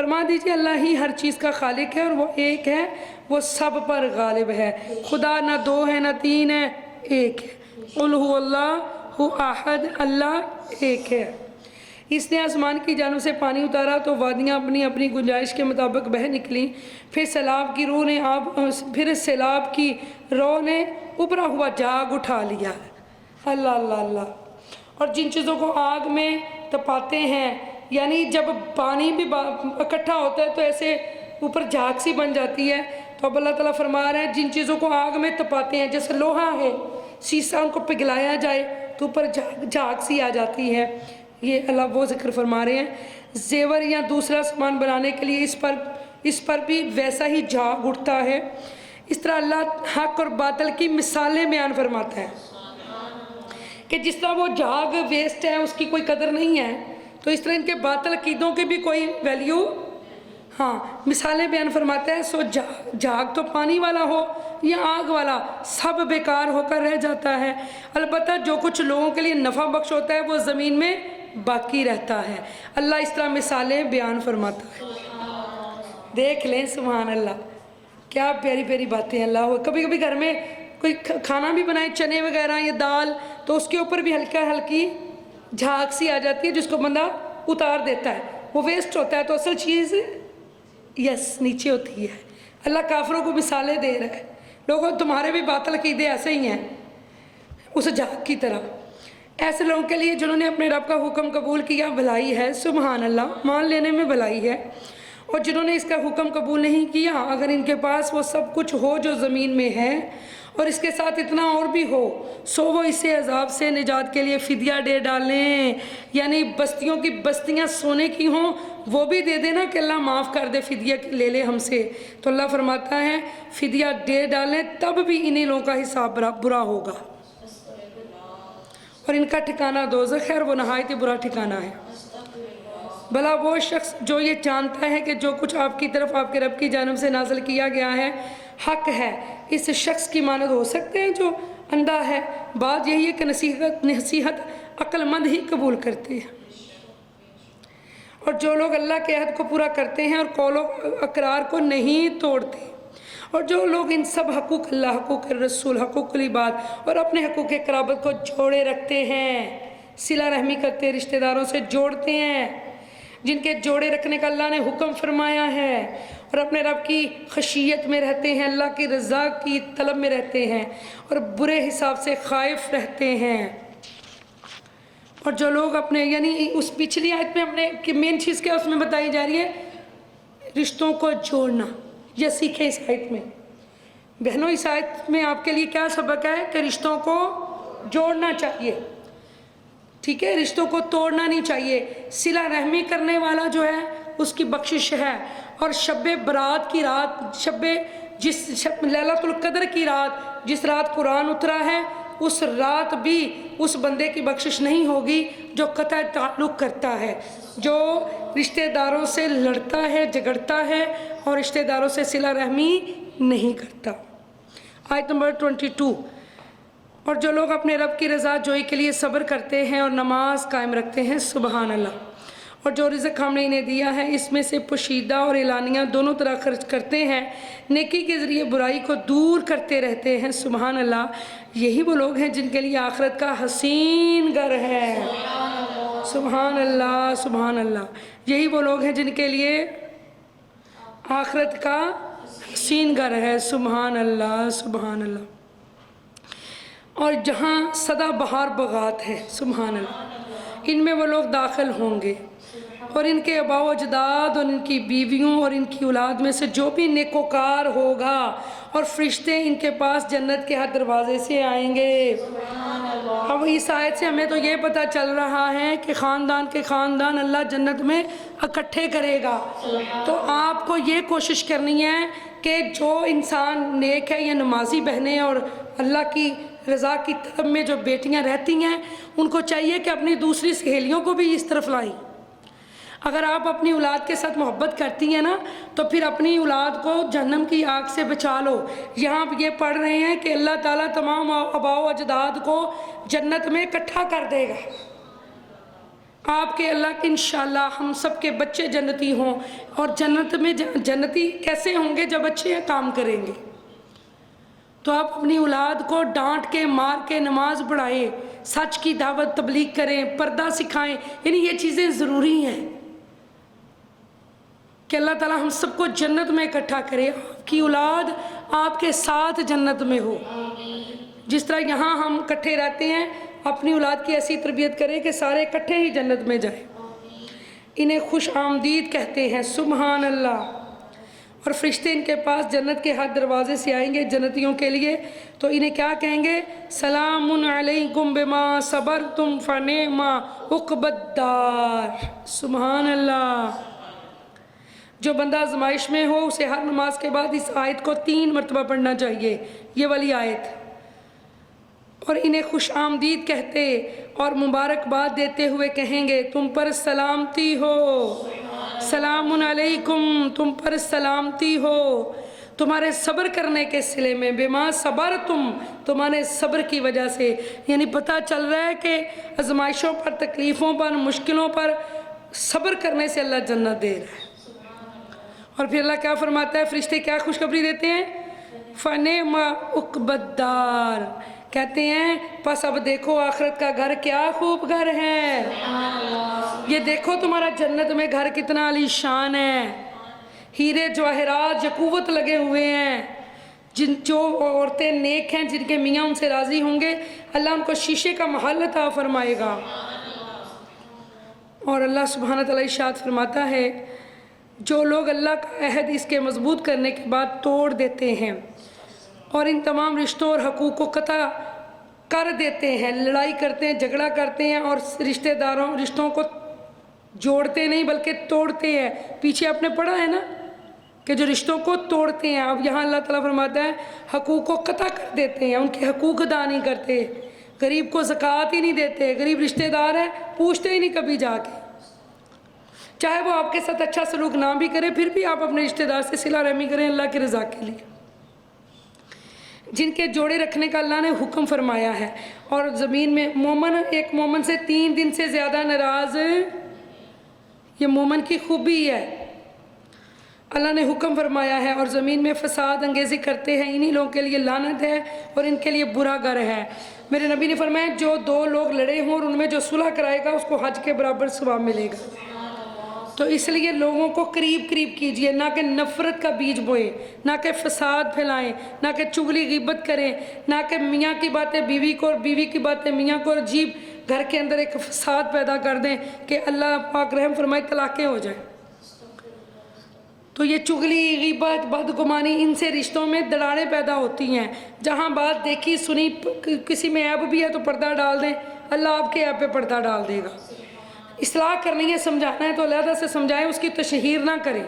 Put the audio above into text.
فرما دیجئے اللہ ہی ہر چیز کا خالق ہے اور وہ ایک ہے، وہ سب پر غالب ہے۔ خدا نہ دو ہے نہ تین ہے، ایک ہے۔ قل هو اللہ احد، اللہ ایک ہے۔ اس نے آسمان کی جانب سے پانی اتارا تو وادیاں اپنی اپنی گنجائش کے مطابق بہہ نکلیں، پھر سیلاب کی روح نے ابھرا ہوا جاگ اٹھا لیا۔ اللہ اللہ اللہ۔ اور جن چیزوں کو آگ میں تپاتے ہیں، یعنی جب پانی بھی اکٹھا ہوتا ہے تو ایسے اوپر جھاگ سی بن جاتی ہے، تو اب اللہ تعالیٰ فرما رہے ہیں جن چیزوں کو آگ میں تپاتے ہیں، جیسے لوہا ہے، سیسا، ان کو پگھلایا جائے تو اوپر جھاگ سی آ جاتی ہے۔ یہ اللہ وہ ذکر فرما رہے ہیں۔ زیور یا دوسرا سامان بنانے کے لیے اس پر بھی ویسا ہی جھاگ اٹھتا ہے۔ اس طرح اللہ حق اور باطل کی مثالیں بیان فرماتا ہے کہ جس طرح وہ جھاگ ویسٹ ہے، اس کی کوئی قدر نہیں ہے، تو اس طرح ان کے باطل عقیدوں کی بھی کوئی ویلیو، مثالیں بیان فرماتا ہے۔ سو جھاگ تو پانی والا ہو یا آگ والا، سب بیکار ہو کر رہ جاتا ہے، البتہ جو کچھ لوگوں کے لیے نفع بخش ہوتا ہے وہ زمین میں باقی رہتا ہے۔ اللہ اس طرح مثالیں بیان فرماتا ہے۔ دیکھ لیں، سبحان اللہ، کیا پیاری پیاری باتیں اللہ ہو۔ کبھی کبھی گھر میں کوئی کھانا بھی بنائے، چنے وغیرہ یا دال، تو اس کے اوپر بھی ہلکی جھاگ سی آ جاتی ہے جس کو بندہ اتار دیتا ہے، وہ ویسٹ ہوتا ہے، تو اصل چیز نیچے ہوتی ہے۔ اللہ کافروں کو مثالیں دے رہا ہے، لوگوں تمہارے بھی باطل عقیدے ایسے ہی ہیں اس جھاگ کی طرح۔ ایسے لوگوں کے لیے جنہوں نے اپنے رب کا حکم قبول کیا بھلائی ہے، سبحان اللہ، مان لینے میں بھلائی ہے، اور جنہوں نے اس کا حکم قبول نہیں کیا، اگر ان کے پاس وہ سب کچھ ہو جو زمین میں ہے اور اس کے ساتھ اتنا اور بھی ہو، سو وہ اسے عذاب سے نجات کے لیے فدیہ دے ڈالیں، یعنی بستیوں کی بستیاں سونے کی ہوں وہ بھی دے دینا کہ اللہ معاف کر دے، فدیہ لے لے ہم سے۔ تو اللہ فرماتا ہے فدیہ دے ڈالیں، تب بھی انہی لوگوں کا حساب برا ہوگا، اور ان کا ٹھکانہ دوزخ ہے، اور وہ نہایت ہی برا ٹھکانہ ہے۔ بھلا وہ شخص جو یہ جانتا ہے کہ جو کچھ آپ کی طرف آپ کے رب کی جانب سے نازل کیا گیا ہے حق ہے، اس شخص کی مانند ہو سکتے ہیں جو اندھا ہے؟ بات یہی ہے کہ نصیحت عقل مند ہی قبول کرتے ہیں، اور جو لوگ اللہ کے عہد کو پورا کرتے ہیں اور قول و اقرار کو نہیں توڑتے، اور جو لوگ ان سب حقوق اللہ، حقوق الرسول، حقوق العباد اور اپنے حقوق قرابت کو جوڑے رکھتے ہیں، صلہ رحمی کرتے، رشتہ داروں سے جوڑتے ہیں جن کے جوڑے رکھنے کا اللہ نے حکم فرمایا ہے، اور اپنے رب کی خشیت میں رہتے ہیں، اللہ کی رضا کی طلب میں رہتے ہیں، اور برے حساب سے خائف رہتے ہیں۔ اور جو لوگ اپنے، یعنی اس پچھلی آیت میں اپنے مین چیز کیا اس میں بتائی جا رہی ہے، رشتوں کو جوڑنا، یہ سیکھیں اس آیت میں۔ بہنوں، اس آیت میں آپ کے لیے کیا سبق ہے کہ رشتوں کو جوڑنا چاہیے، ٹھیک ہے، رشتوں کو توڑنا نہیں چاہیے۔ صلہ رحمی کرنے والا جو ہے اس کی بخشش ہے، اور شب برات کی رات، لیلۃ القدر کی رات، جس رات قرآن اترا ہے، اس رات بھی اس بندے کی بخشش نہیں ہوگی جو قطع تعلق کرتا ہے، جو رشتہ داروں سے لڑتا ہے، جھگڑتا ہے، اور رشتہ داروں سے صلہ رحمی نہیں کرتا۔ آیت نمبر 22۔ اور جو لوگ اپنے رب کی رضا جوئی کے لیے صبر کرتے ہیں اور نماز قائم رکھتے ہیں، سبحان اللہ، اور جو رزق ہم نے انہیں دیا ہے اس میں سے پوشیدہ اور اعلانیہ دونوں طرح خرچ کرتے ہیں، نیکی کے ذریعے برائی کو دور کرتے رہتے ہیں، سبحان اللہ، یہی وہ لوگ ہیں جن کے لیے آخرت کا حسین گھر ہے، سبحان اللہ سبحان اللہ، یہی وہ لوگ ہیں جن کے لیے آخرت کا حسین گھر ہے، سبحان اللہ سبحان اللہ، اور جہاں سدا بہار باغات ہے، سبحان اللہ، ان میں وہ لوگ داخل ہوں گے، اور ان کے آباء و اجداد اور ان کی بیویوں اور ان کی اولاد میں سے جو بھی نیکوکار ہوگا، اور فرشتے ان کے پاس جنت کے ہر دروازے سے آئیں گے۔ اب اس آیت سے ہمیں تو یہ پتہ چل رہا ہے کہ خاندان کے خاندان اللہ جنت میں اکٹھے کرے گا، تو آپ کو یہ کوشش کرنی ہے کہ جو انسان نیک ہے یا نمازی بہنیں اور اللہ کی رضا کی طلب میں جو بیٹیاں رہتی ہیں، ان کو چاہیے کہ اپنی دوسری سہیلیوں کو بھی اس طرف لائیں۔ اگر آپ اپنی اولاد کے ساتھ محبت کرتی ہیں نا، تو پھر اپنی اولاد کو جہنم کی آگ سے بچا لو۔ یہاں یہ پڑھ رہے ہیں کہ اللہ تعالیٰ تمام آباء و اجداد کو جنت میں اکٹھا کر دے گا، آپ کے اللہ کے انشاءاللہ ہم سب کے بچے جنتی ہوں، اور جنت میں جنتی کیسے ہوں گے؟ جب اچھے کام کریں گے۔ تو آپ اپنی اولاد کو ڈانٹ کے مار کے نماز پڑھائیں، سچ کی دعوت تبلیغ کریں، پردہ سکھائیں، یعنی یہ چیزیں ضروری ہیں کہ اللہ تعالیٰ ہم سب کو جنت میں اکٹھا کرے، آپ کی اولاد آپ کے ساتھ جنت میں ہو۔ جس طرح یہاں ہم اکٹھے رہتے ہیں، اپنی اولاد کی ایسی تربیت کریں کہ سارے اکٹھے ہی جنت میں جائیں۔ انہیں خوش آمدید کہتے ہیں، سبحان اللہ۔ اور فرشتے ان کے پاس جنت کے ہر دروازے سے آئیں گے جنتیوں کے لیے، تو انہیں کیا کہیں گے؟ سلام علیکم بما صبرتم فنعم عقبی الدار۔ سبحان اللہ۔ جو بندہ آزمائش میں ہو اسے ہر نماز کے بعد اس آیت کو 3 مرتبہ پڑھنا چاہیے، یہ والی آیت۔ اور انہیں خوش آمدید کہتے اور مبارکباد دیتے ہوئے کہیں گے، تم پر سلامتی ہو، سلام علیکم، تم پر سلامتی ہو، تمہارے صبر کرنے کے صلے میں، بما صبرتم، تمہارے صبر کی وجہ سے۔ یعنی پتہ چل رہا ہے کہ آزمائشوں پر، تکلیفوں پر، مشکلوں پر صبر کرنے سے اللہ جنت دے رہا ہے۔ اور پھر اللہ کیا فرماتا ہے؟ فرشتے کیا خوشخبری دیتے ہیں؟ فنعم عقبی الدار، کہتے ہیں پس اب دیکھو آخرت کا گھر کیا خوب گھر ہے، یہ دیکھو تمہارا جنت میں گھر کتنا عالی شان ہے، ہیرے جواہرات یقوت لگے ہوئے ہیں۔ جو عورتیں نیک ہیں، جن کے میاں ان سے راضی ہوں گے، اللہ ان کو شیشے کا محل عطا فرمائے گا۔ اور اللہ سبحانہ تعالیٰ ارشاد فرماتا ہے، جو لوگ اللہ کا عہد اس کے مضبوط کرنے کے بعد توڑ دیتے ہیں اور ان تمام رشتوں اور حقوق کو قطع کر دیتے ہیں، لڑائی کرتے ہیں، جھگڑا کرتے ہیں، اور رشتوں کو جوڑتے نہیں بلکہ توڑتے ہیں۔ پیچھے آپ نے پڑھا ہے نا کہ جو رشتوں کو توڑتے ہیں، اب یہاں اللہ تعالیٰ فرماتا ہے حقوق کو قطع کر دیتے ہیں، ان کے حقوق ادا نہیں کرتے، غریب کو زکوٰۃ ہی نہیں دیتے، غریب رشتہ دار ہے پوچھتے ہی نہیں کبھی جا کے، چاہے وہ آپ کے ساتھ اچھا سلوک نہ بھی کرے پھر بھی آپ اپنے رشتہ دار سے صلہ رحمی کریں اللہ کی رضا کے لیے۔ جن کے جوڑے رکھنے کا اللہ نے حکم فرمایا ہے، اور زمین میں مومن ایک مومن سے 3 دن سے زیادہ ناراض، یہ مومن کی خوبی ہے، اللہ نے حکم فرمایا ہے، اور زمین میں فساد انگیزی کرتے ہیں انہی لوگوں کے لیے لعنت ہے اور ان کے لیے برا گھر ہے۔ میرے نبی نے فرمایا جو 2 لوگ لڑے ہوں اور ان میں جو صلح کرائے گا اس کو حج کے برابر ثواب ملے گا۔ تو اس لیے لوگوں کو قریب کیجئے، نہ کہ نفرت کا بیج بوئیں، نہ کہ فساد پھیلائیں، نہ کہ چغلی غیبت کریں، نہ کہ میاں کی باتیں بیوی کو اور بیوی کی باتیں میاں کو، اور عجیب گھر کے اندر ایک فساد پیدا کر دیں کہ اللہ پاک رحم فرمائے طلاقیں ہو جائیں۔ تو یہ چغلی، غیبت، بدگمانی، ان سے رشتوں میں دراڑیں پیدا ہوتی ہیں۔ جہاں بات دیکھی سنی کسی میں عیب بھی ہے تو پردہ ڈال دیں، اللہ آپ کے عیب پہ پردہ ڈال دے گا۔ اصلاح کرنی ہے، سمجھانا ہے تو علیحدہ سے سمجھائیں، اس کی تشہیر نہ کریں۔